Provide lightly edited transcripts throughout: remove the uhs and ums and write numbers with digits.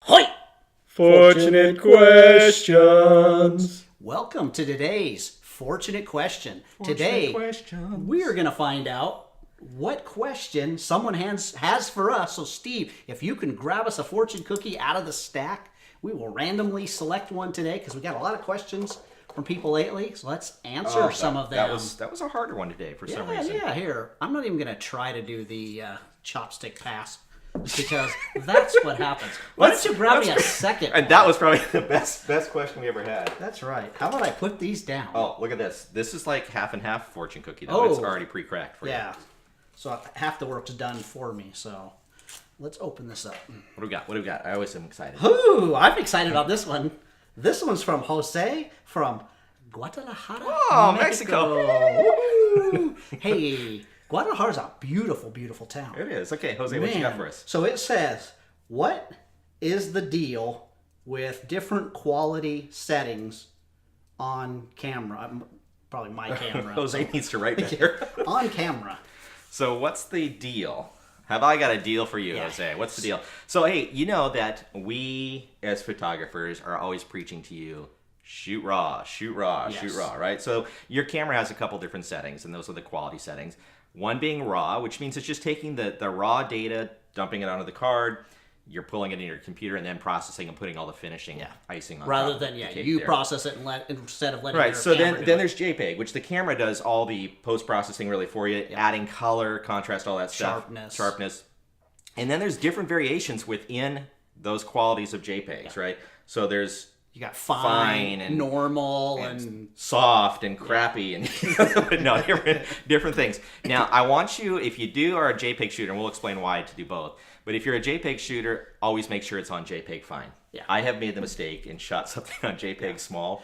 Hoi! Fortunate questions. Welcome to today's Fortunate Question. Today, we are going to find out what question someone has for us. So, Steve, if you can grab us a fortune cookie out of the stack, we will randomly select one today because we got a lot of questions from people lately. So let's answer some of them. That was a harder one today for some reason. Yeah, here. I'm not even going to try to do the chopstick pass because that's what happens. Why don't you grab me a second? And that was probably the best question we ever had. That's right. How about I put these down? Oh, look at this. This is like half and half fortune cookie, though. It's already pre-cracked for you. Yeah. So half the work's done for me. So let's open this up. What do we got? What do we got? I always am excited. Ooh, I'm excited about this one. This one's from Jose from Guadalajara, Oh, Mexico. Woo! Hey, Guadalajara's a beautiful, beautiful town. It is. Okay, Jose, what you got for us? So it says, what is the deal with different quality settings on camera? Probably my camera. Jose needs to write better. On camera. So what's the deal? Have I got a deal for you, Jose? What's the deal? So, hey, you know that we, as photographers, are always preaching to you, shoot raw, shoot raw, shoot raw, right? So your camera has a couple different settings, and those are the quality settings. One being raw, which means it's just taking the raw data, dumping it onto the card, you're pulling it in your computer, and then processing and putting all the finishing icing on Rather top than, of the cake you there. process it and instead of letting Right, your so camera then do there's JPEG, which the camera does all the post-processing really for you, adding color, contrast, all that stuff. Sharpness. And then there's different variations within those qualities of JPEGs, right? So there's You got fine and normal and soft and crappy and no, different things. Now, I want you, if you are a JPEG shooter, and we'll explain why to do both, but if you're a JPEG shooter, always make sure it's on JPEG fine. Yeah. I have made the mistake and shot something on JPEG small.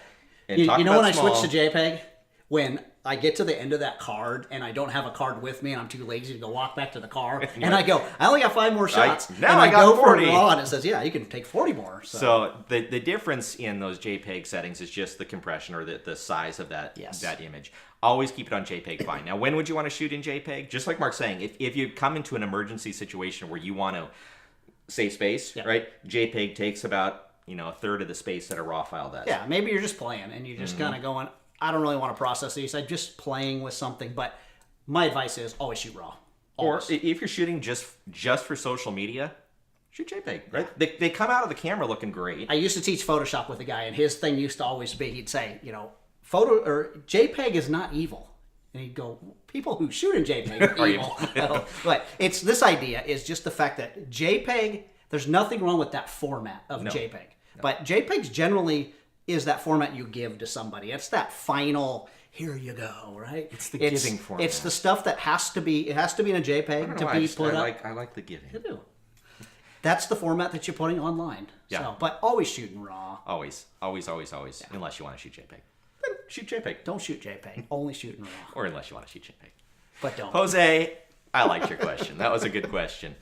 And you know when I small, switch to JPEG? When I get to the end of that card and I don't have a card with me and I'm too lazy to go walk back to the car and I go, I only got 5 more shots. Now I got go 40. for raw and it says, yeah, you can take 40 more. So the difference in those JPEG settings is just the compression or the size of that image. Always keep it on JPEG fine. Now, when would you want to shoot in JPEG? Just like Mark's saying, if you come into an emergency situation where you want to save space, right? JPEG takes about a third of the space that a raw file does. Yeah, maybe you're just playing and you're just kind of going, I don't really want to process these. I'm just playing with something. But my advice is always shoot raw. Always. Or if you're shooting just for social media, shoot JPEG, right? They come out of the camera looking great. I used to teach Photoshop with a guy, and his thing used to always be, he'd say, JPEG is not evil. And he'd go, people who shoot in JPEG are evil. But it's this idea is just the fact that JPEG, there's nothing wrong with that format of JPEG. No. But JPEGs generally is that format you give to somebody. It's that final, here you go, right? It's the giving format. It's the stuff that has to be in a JPEG to be put up. I like the giving. You do. That's the format that you're putting online. Yeah. So, but always shooting raw. Always. Unless you want to shoot JPEG. Then shoot JPEG. Don't shoot JPEG. Only shoot in raw. Or unless you want to shoot JPEG. But don't. Jose, I liked your question. That was a good question.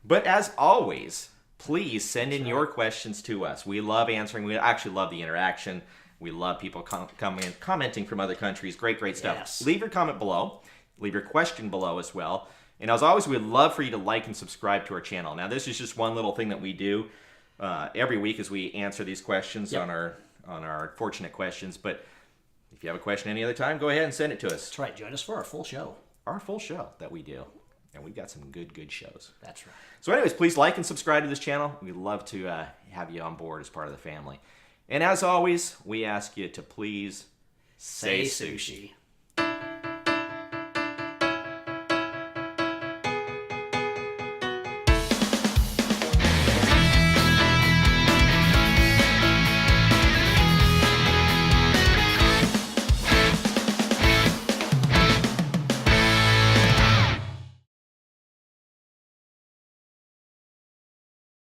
But as always, please send in your questions to us. We love answering. We actually love the interaction. We love people commenting from other countries. Great stuff. Yes. Leave your comment below. Leave your question below as well. And as always, we'd love for you to like and subscribe to our channel. Now, this is just one little thing that we do every week as we answer these questions on our Fortunate Questions. But if you have a question any other time, go ahead and send it to us. That's right. Join us for our full show. Our full show that we do. And we've got some good shows. That's right. So anyways, please like and subscribe to this channel. We'd love to have you on board as part of the family. And as always, we ask you to please say sushi.